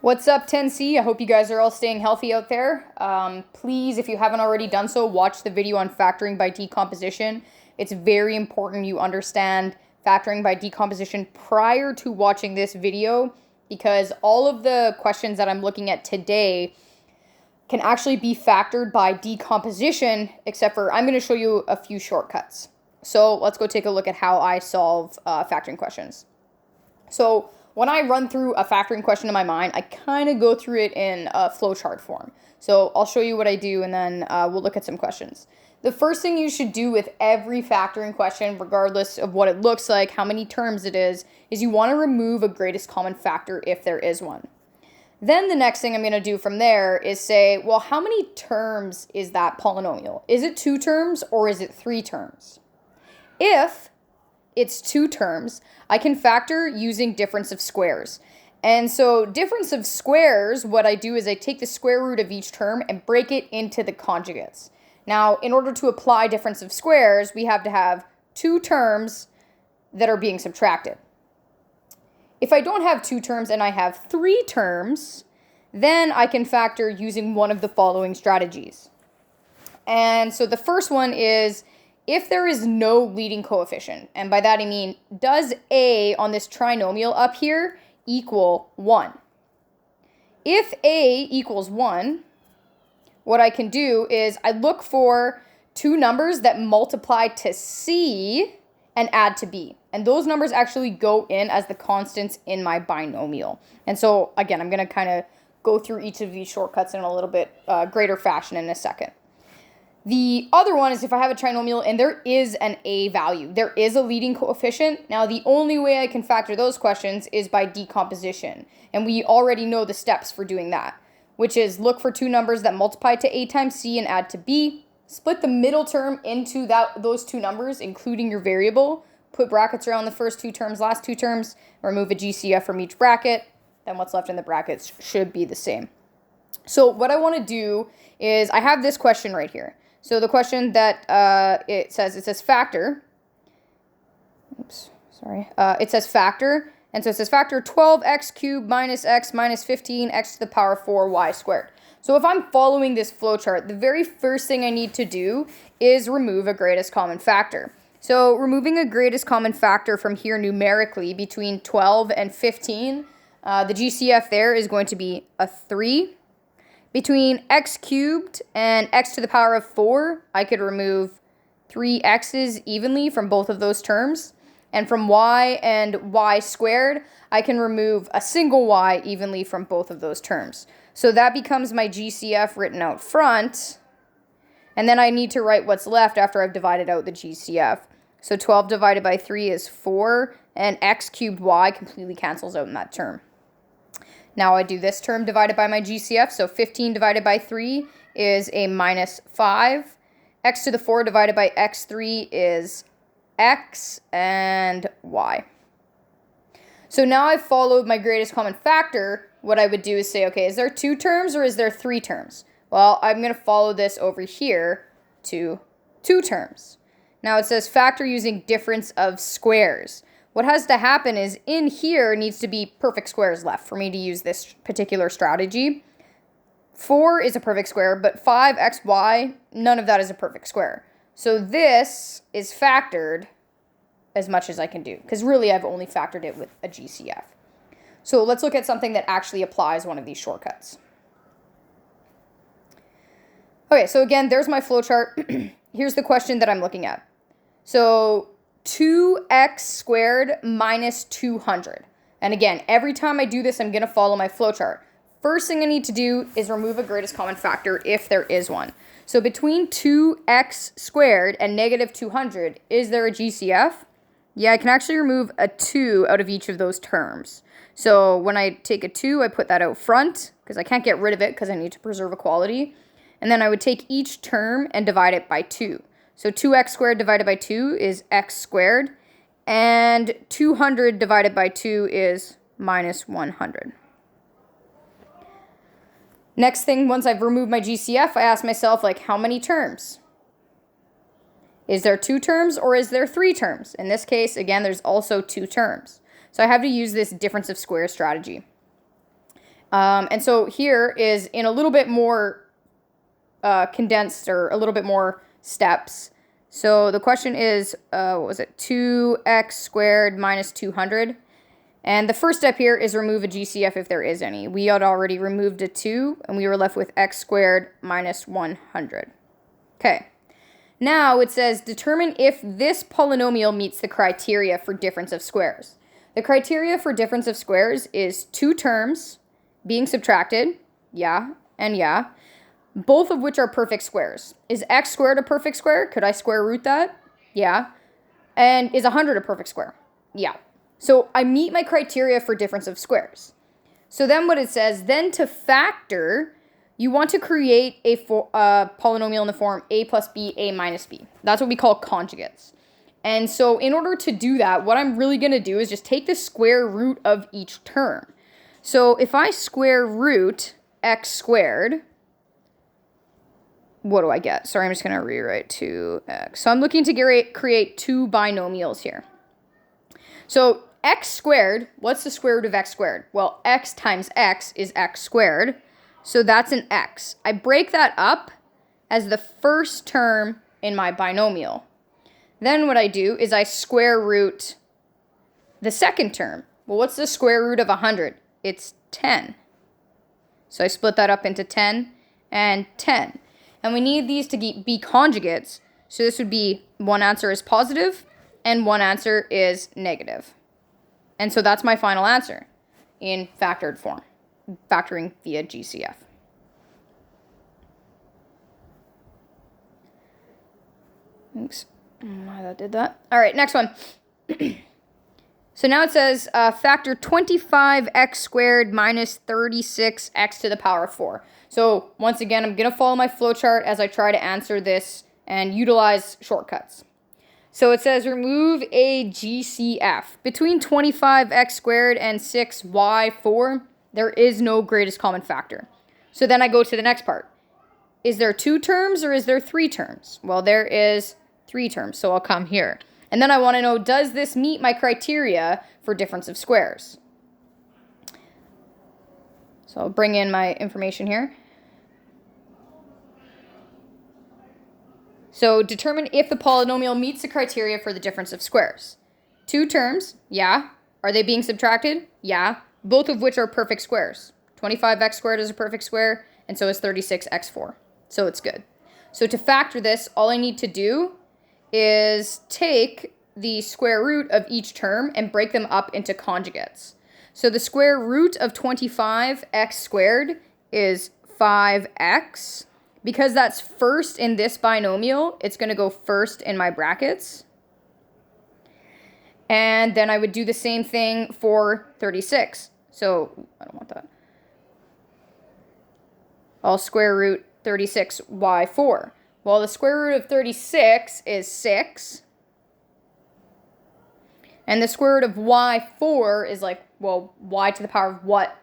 What's up, 10C? I hope you guys are all staying healthy out there. Please, if you haven't already done so, watch the video on factoring by decomposition. It's very important you understand factoring by decomposition prior to watching this video, because all of the questions that I'm looking at today can actually be factored by decomposition, except for I'm going to show you a few shortcuts. So let's go take a look at how I solve factoring questions. So when I run through a factoring question in my mind, I kind of go through it in a flowchart form. So I'll show you what I do, and then we'll look at some questions. The first thing you should do with every factoring question, regardless of what it looks like, how many terms it is you want to remove a greatest common factor if there is one. Then the next thing I'm going to do from there is say, well, how many terms is that polynomial? Is it 2 terms or is it 3 terms? If it's 2 terms, I can factor using difference of squares. And so difference of squares, what I do is I take the square root of each term and break it into the conjugates. Now, in order to apply difference of squares, we have to have 2 terms that are being subtracted. If I don't have 2 terms and I have 3 terms, then I can factor using one of the following strategies. And so the first one is if there is no leading coefficient, and by that I mean, does A on this trinomial up here equal 1? If A equals 1, what I can do is I look for 2 numbers that multiply to C and add to B. And those numbers actually go in as the constants in my binomial. And so, again, I'm going to kind of go through each of these shortcuts in a little bit greater fashion in a second. The other one is if I have a trinomial and there is an A value, there is a leading coefficient. Now, the only way I can factor those questions is by decomposition. And we already know the steps for doing that, which is look for 2 numbers that multiply to A times C and add to B, split the middle term into those 2 numbers, including your variable, put brackets around the first 2 terms, last 2 terms, remove a GCF from each bracket, then what's left in the brackets should be the same. So what I want to do is I have this question right here. So the question that it says factor. It says factor. And so it says factor 12x cubed minus x minus 15x to the power 4y squared. So if I'm following this flowchart, the very first thing I need to do is remove a greatest common factor. So removing a greatest common factor from here numerically between 12 and 15, the GCF there is going to be a 3. Between x cubed and x to the power of 4, I could remove 3 x's evenly from both of those terms. And from y and y squared, I can remove a single y evenly from both of those terms. So that becomes my GCF written out front. And then I need to write what's left after I've divided out the GCF. So 12 divided by 3 is 4, and x cubed y completely cancels out in that term. Now I do this term divided by my GCF, so 15 divided by 3 is a minus 5. X to the 4 divided by x3 is x and y. So now I've followed my greatest common factor. What I would do is say, okay, is there 2 terms or is there 3 terms? Well, I'm going to follow this over here to 2 terms. Now it says factor using difference of squares. What has to happen is in here needs to be perfect squares left for me to use this particular strategy. 4 is a perfect square, but 5xy, none of that is a perfect square. So this is factored as much as I can do, because really I've only factored it with a GCF. So let's look at something that actually applies one of these shortcuts. Okay, so again, there's my flowchart. Here's the question that I'm looking at. So 2x squared minus 200. And again, every time I do this, I'm going to follow my flowchart. First thing I need to do is remove a greatest common factor if there is one. So between 2x squared and negative 200, is there a GCF? Yeah, I can actually remove a 2 out of each of those terms. So when I take a 2, I put that out front because I can't get rid of it because I need to preserve equality. And then I would take each term and divide it by 2. So 2x squared divided by 2 is x squared, and 200 divided by 2 is minus 100. Next thing, once I've removed my GCF, I ask myself, like, how many terms? Is there 2 terms or is there 3 terms? In this case, again, there's also 2 terms. So I have to use this difference of squares strategy. And so here is in a little bit more condensed, or a little bit more steps. So the question is, what was it? 2x squared minus 200. And the first step here is remove a GCF if there is any. We had already removed a 2, and we were left with x squared minus 100. Okay. Now it says determine if this polynomial meets the criteria for difference of squares. The criteria for difference of squares is two terms being subtracted, yeah, and yeah, both of which are perfect squares. Is x squared a perfect square? Could I square root that? Yeah. And is 100 a perfect square? Yeah. So I meet my criteria for difference of squares. So then what it says, then to factor, you want to create a polynomial in the form a plus b, a minus b. That's what we call conjugates. And so in order to do that, what I'm really going to do is just take the square root of each term. So if I square root x squared, what do I get? Sorry, I'm just going to rewrite 2x. So I'm looking to create two binomials here. So x squared, what's the square root of x squared? Well, x times x is x squared. So that's an x. I break that up as the first term in my binomial. Then what I do is I square root the second term. Well, what's the square root of 100? It's 10. So I split that up into 10 and 10. And we need these to be conjugates. So this would be one answer is positive and one answer is negative. And so that's my final answer in factored form, factoring via GCF. Oops, why that did that. All right, next one. So now it says factor 25x squared minus 36x to the power of 4. So once again, I'm going to follow my flowchart as I try to answer this and utilize shortcuts. So it says remove a GCF. Between 25x squared and 6y4, there is no greatest common factor. So then I go to the next part. Is there two terms or is there three terms? Well, there is three terms, so I'll come here. And then I want to know, does this meet my criteria for difference of squares? So I'll bring in my information here. So determine if the polynomial meets the criteria for the difference of squares. Two terms, yeah. Are they being subtracted? Yeah. Both of which are perfect squares. 25x squared is a perfect square, and so is 36x4. So it's good. So to factor this, all I need to do is take the square root of each term and break them up into conjugates. So the square root of 25x squared is 5x. Because that's first in this binomial, it's going to go first in my brackets. And then I would do the same thing for 36. So I don't want that. I'll square root 36y4. Well, the square root of 36 is 6. And the square root of y4 is like, well, y to the power of what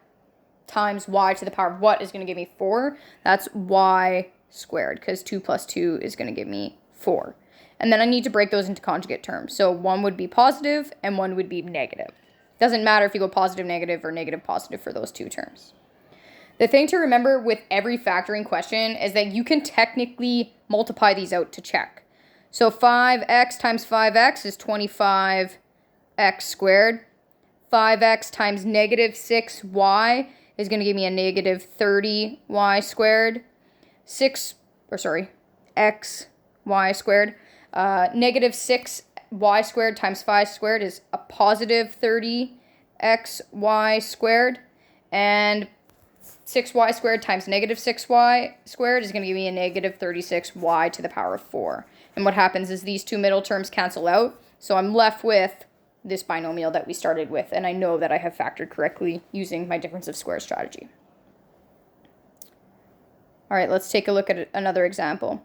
times y to the power of what is going to give me 4. That's y squared, because 2 plus 2 is going to give me 4. And then I need to break those into conjugate terms. So one would be positive and one would be negative. Doesn't matter if you go positive, negative, or negative, positive for those two terms. The thing to remember with every factoring question is that you can technically multiply these out to check. So 5x times 5x is 25x squared. 5x times negative 6y is going to give me a negative 30y squared. X y squared. Negative 6y squared times 5 squared is a positive 30xy squared. And 6y squared times negative 6y squared is going to give me a negative 36y to the power of 4. And what happens is these two middle terms cancel out. So I'm left with this binomial that we started with. And I know that I have factored correctly using my difference of squares strategy. All right, let's take a look at another example.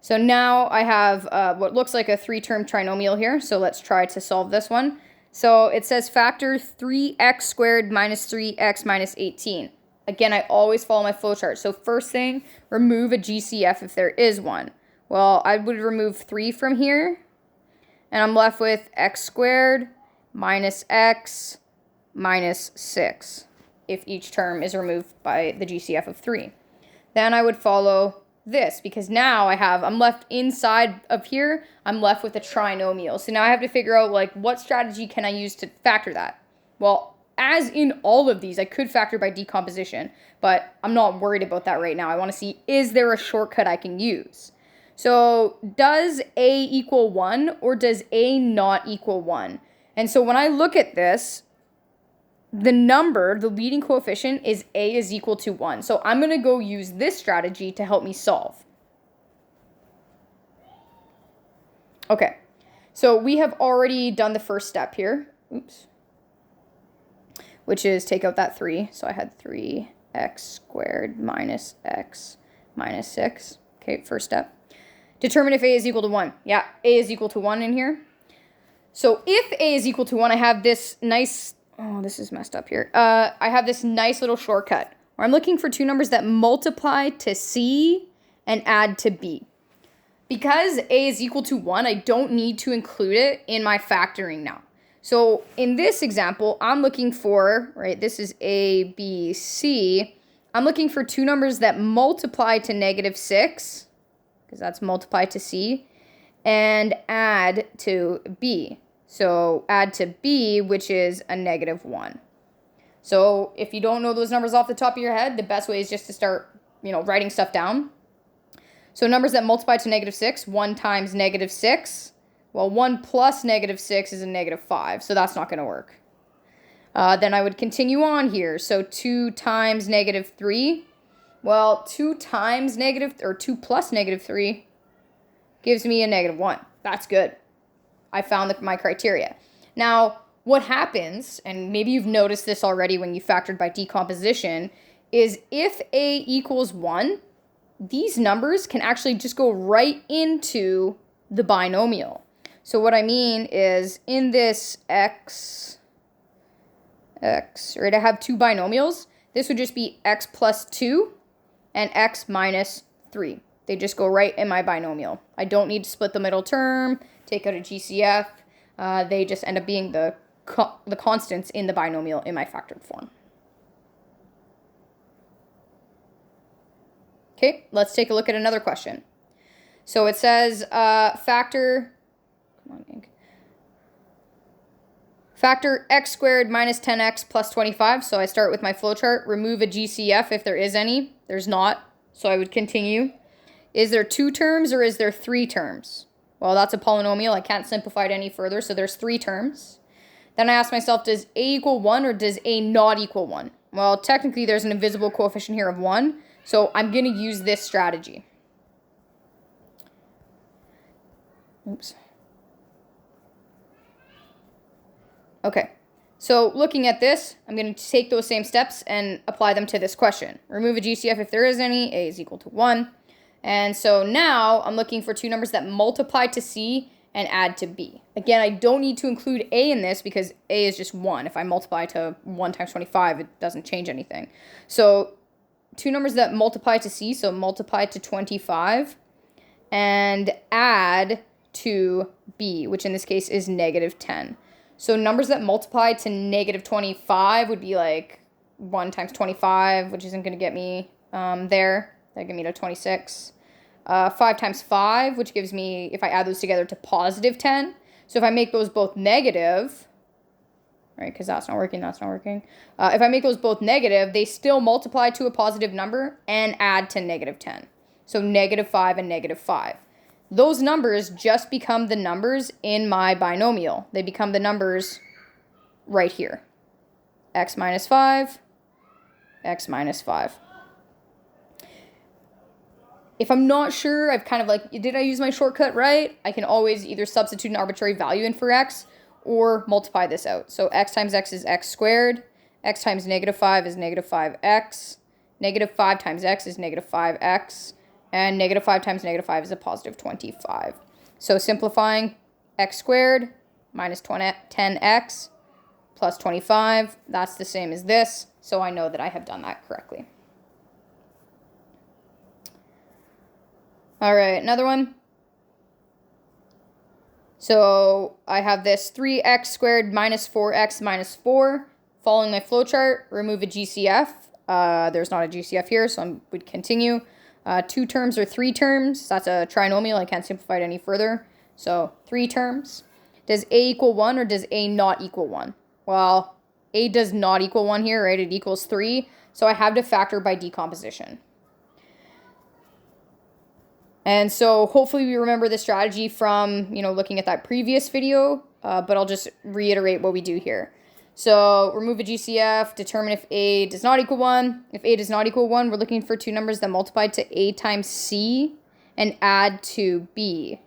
So now I have what looks like a three-term trinomial here. So let's try to solve this one. So it says factor 3x squared minus 3x minus 18. Again, I always follow my flowchart. So first thing, remove a GCF if there is one. Well, I would remove 3 from here. And I'm left with x squared minus x minus 6. if each term is removed by the GCF of 3. Then I would follow this, because now I'm left inside of here, I'm left with a trinomial. So now I have to figure out, like, what strategy can I use to factor that? Well, as in all of these, I could factor by decomposition, but I'm not worried about that right now. I want to see, is there a shortcut I can use? So does A equal 1 or does A not equal 1? And so when I look at this, the leading coefficient is A is equal to 1. So I'm going to go use this strategy to help me solve. Okay, so we have already done the first step here. Oops. Which is take out that 3. So I had 3x squared minus x minus 6. Okay, first step. Determine if A is equal to 1. Yeah, A is equal to 1 in here. So if A is equal to 1, I have this nice... Oh, this is messed up here. I have this nice little shortcut where I'm looking for two numbers that multiply to C and add to B. Because A is equal to 1, I don't need to include it in my factoring now. So in this example, I'm looking for, right, this is A, B, C. I'm looking for two numbers that multiply to -6, because that's multiply to C, and add to B. So add to B, which is a -1. So if you don't know those numbers off the top of your head, the best way is just to start, writing stuff down. So numbers that multiply to -6, 1 times -6. Well, 1 plus -6 is a -5, so that's not going to work. Then I would continue on here. So 2 times -3. Well, 2 times 2 plus -3 gives me a -1. That's good. I found my criteria. Now, what happens, and maybe you've noticed this already when you factored by decomposition, is if A equals 1, these numbers can actually just go right into the binomial. So what I mean is in this x, right, I have two binomials. This would just be x plus 2 and x minus 3. They just go right in my binomial. I don't need to split the middle term, take out a GCF. They just end up being the constants in the binomial in my factored form. Okay, let's take a look at another question. So it says factor x squared minus 10x plus 25. So I start with my flowchart, remove a GCF if there is any. There's not, so I would continue. Is there 2 terms or is there 3 terms? Well, that's a polynomial. I can't simplify it any further, so there's 3 terms. Then I ask myself, does A equal 1 or does A not equal 1? Well, technically there's an invisible coefficient here of 1, so I'm going to use this strategy. Oops. Okay, so looking at this, I'm going to take those same steps and apply them to this question. Remove a GCF if there is any. A is equal to 1. And so now I'm looking for two numbers that multiply to C and add to B. Again, I don't need to include A in this because A is just 1. If I multiply to 1 times 25, it doesn't change anything. So two numbers that multiply to C, so multiply to 25, and add to B, which in this case is -10. So numbers that multiply to -25 would be like 1 times 25, which isn't going to get me there. That'll get me to 26. 5 times 5, which gives me, if I add those together, to +10. So if I make those both negative, right, because that's not working. If I make those both negative, they still multiply to a positive number and add to -10. So -5 and -5. Those numbers just become the numbers in my binomial. They become the numbers right here. X minus 5, X minus 5. If I'm not sure, I've kind of like, did I use my shortcut right? I can always either substitute an arbitrary value in for x or multiply this out. So x times x is x squared. X times -5 is -5x. -5 times x is -5x. And -5 times -5 is a +25. So simplifying, x squared minus 10x plus 25. That's the same as this. So I know that I have done that correctly. All right, another one. So I have this 3x squared minus 4x minus 4. following my flowchart, remove a GCF. There's not a GCF here, so I would continue. 2 terms or 3 terms. That's a trinomial. I can't simplify it any further. So 3 terms. Does A equal 1 or does A not equal 1? Well, A does not equal 1 here, right? It equals 3. So I have to factor by decomposition. And so hopefully we remember the strategy from, looking at that previous video, but I'll just reiterate what we do here. So remove a GCF, determine if A does not equal 1. If A does not equal 1, we're looking for 2 numbers that multiply to A times C and add to B.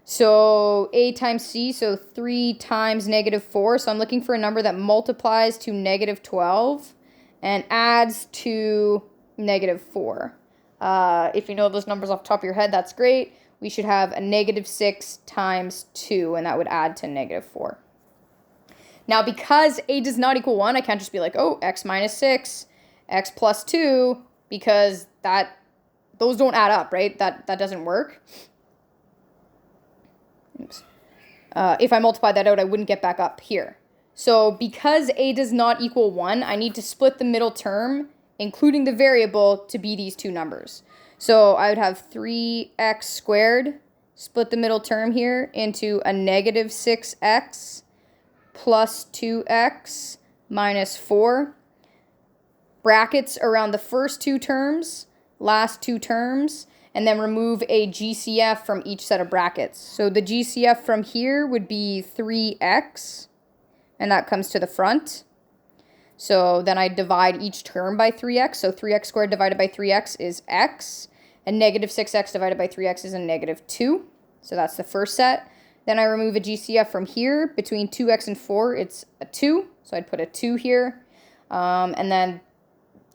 So A times C, so 3 times -4. So I'm looking for a number that multiplies to -12 and adds to -4. If you know those numbers off the top of your head, that's great. We should have a -6 times 2, and that would add to -4. Now, because A does not equal 1, I can't just be like, oh, x minus 6, x plus 2, because those don't add up, right? That doesn't work. Oops. If I multiply that out, I wouldn't get back up here. So because A does not equal 1, I need to split the middle term, including the variable, to be these 2 numbers. So I would have 3x squared, split the middle term here, into a -6x plus 2x minus 4. Brackets around the first 2 terms, last 2 terms, and then remove a GCF from each set of brackets. So the GCF from here would be 3x, and that comes to the front. So then I divide each term by 3x. So 3x squared divided by 3x is x. And -6x divided by 3x is a -2. So that's the first set. Then I remove a GCF from here. Between 2x and 4, it's a 2. So I'd put a 2 here. And then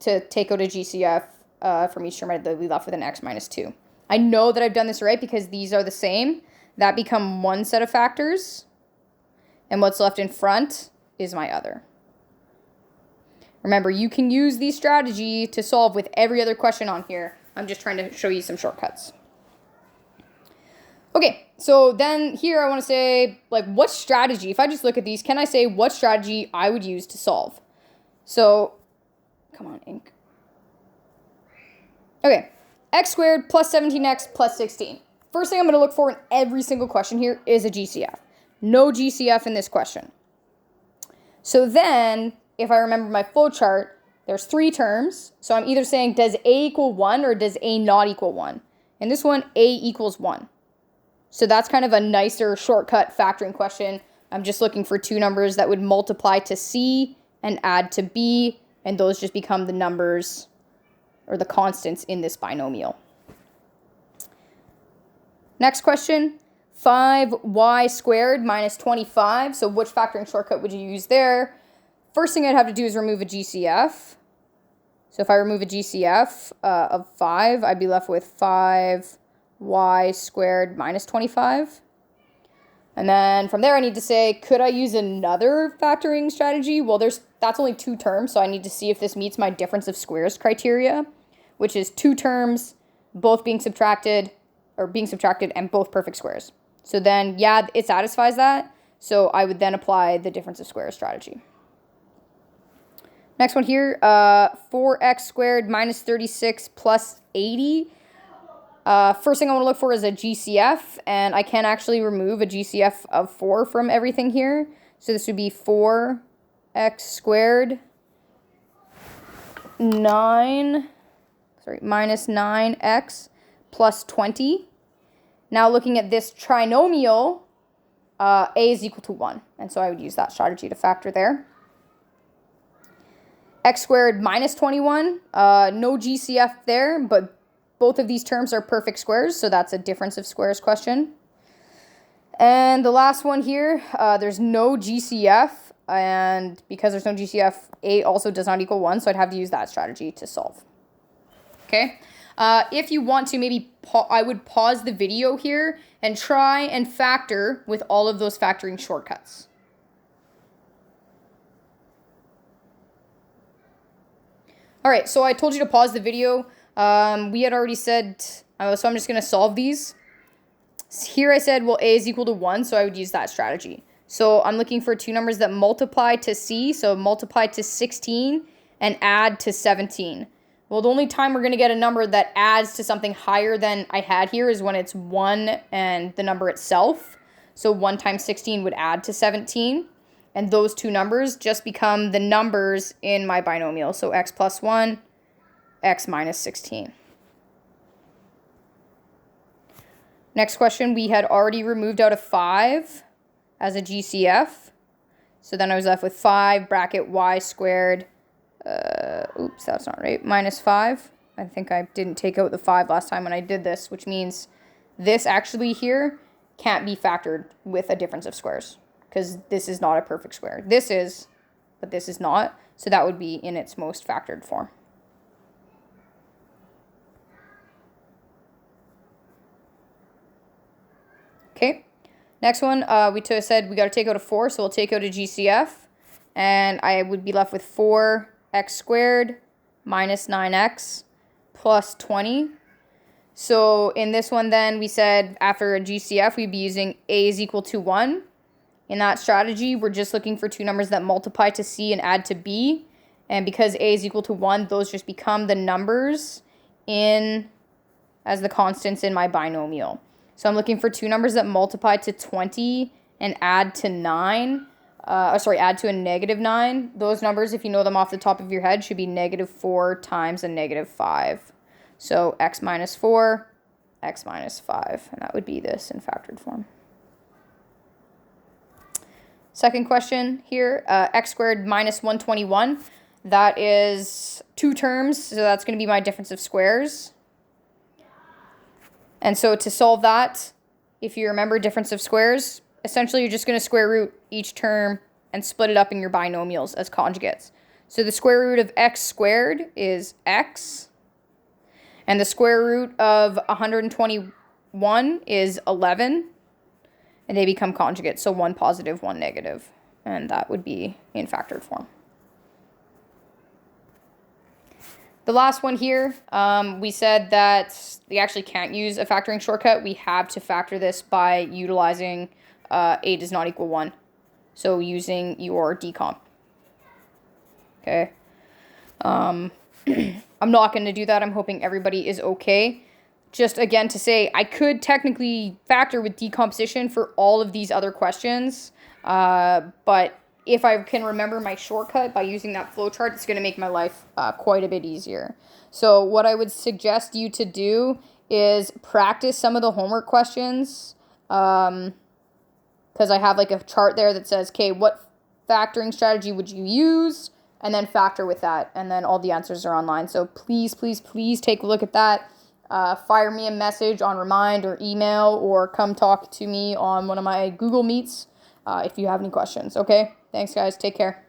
to take out a GCF from each term, I'd be left with an x minus 2. I know that I've done this right because these are the same. That become one set of factors. And what's left in front is my other. Remember, you can use the strategy to solve with every other question on here. I'm just trying to show you some shortcuts. Okay, so then here I want to say, what strategy, if I just look at these, can I say what strategy I would use to solve? So, come on, ink. Okay, x squared plus 17x plus 16. First thing I'm going to look for in every single question here is a GCF. No GCF in this question. So then, if I remember my flow chart, there's 3 terms. So I'm either saying, does A equal 1 or does A not equal 1? In this one, A equals 1. So that's kind of a nicer shortcut factoring question. I'm just looking for 2 numbers that would multiply to C and add to B, and those just become the numbers or the constants in this binomial. Next question, 5y squared minus 25. So which factoring shortcut would you use there? First thing I'd have to do is remove a GCF. So if I remove a GCF of 5, I'd be left with 5y squared minus 25. And then from there I need to say, could I use another factoring strategy? Well, that's only 2 terms, so I need to see if this meets my difference of squares criteria, which is 2 terms, both being subtracted and both perfect squares. So then, yeah, it satisfies that. So I would then apply the difference of squares strategy. Next one here, 4x squared minus 36 plus 80. First thing I want to look for is a GCF, and I can actually remove a GCF of 4 from everything here. So this would be 4x squared minus 9x plus 20. Now looking at this trinomial, A is equal to 1, and so I would use that strategy to factor there. X squared minus 21, no GCF there, but both of these terms are perfect squares, so that's a difference of squares question. And the last one here, there's no GCF, and because there's no GCF, A also does not equal 1, so I'd have to use that strategy to solve. Okay, if you want to, maybe I would pause the video here and try and factor with all of those factoring shortcuts. All right, so I told you to pause the video. We had already said, so I'm just going to solve these. Here I said, well, A is equal to 1, so I would use that strategy. So I'm looking for two numbers that multiply to C, so multiply to 16 and add to 17. Well, the only time we're going to get a number that adds to something higher than I had here is when it's 1 and the number itself. So 1 times 16 would add to 17. And those two numbers just become the numbers in my binomial. So x plus 1, x minus 16. Next question, we had already removed out of 5 as a GCF. So then I was left with 5 bracket y squared. Oops, that's not right. Minus 5. I think I didn't take out the 5 last time when I did this, which means this actually here can't be factored with a difference of squares because this is not a perfect square. This is, but this is not. So that would be in its most factored form. Okay, next one, we said we got to take out a 4, so we'll take out a GCF, and I would be left with 4x squared minus 9x plus 20. So in this one then, we said after a GCF, we'd be using a is equal to 1. In that strategy, we're just looking for two numbers that multiply to C and add to B, and because a is equal to 1, those just become the numbers in as the constants in my binomial. So I'm looking for two numbers that multiply to 20 and add to 9. Add to a negative 9. Those numbers, if you know them off the top of your head, should be negative 4 times a negative 5. So x minus 4, x minus 5. And that would be this in factored form. Second question here, x squared minus 121. That is two terms, so that's going to be my difference of squares. And so to solve that, if you remember difference of squares, essentially you're just going to square root each term and split it up in your binomials as conjugates. So the square root of x squared is x, and the square root of 121 is 11, and they become conjugates, so one positive, one negative, and that would be in factored form. The last one here, we said that we actually can't use a factoring shortcut. We have to factor this by utilizing a does not equal 1. So using your decomp. Okay. I'm not going to do that. I'm hoping everybody is okay. Just again to say, I could technically factor with decomposition for all of these other questions. But if I can remember my shortcut by using that flowchart, it's going to make my life quite a bit easier. So what I would suggest you to do is practice some of the homework questions, because I have like a chart there that says, okay, what factoring strategy would you use? And then factor with that. And then all the answers are online. So please, please, please take a look at that. Fire me a message on Remind or email, or come talk to me on one of my Google Meets if you have any questions. Okay? Thanks, guys. Take care.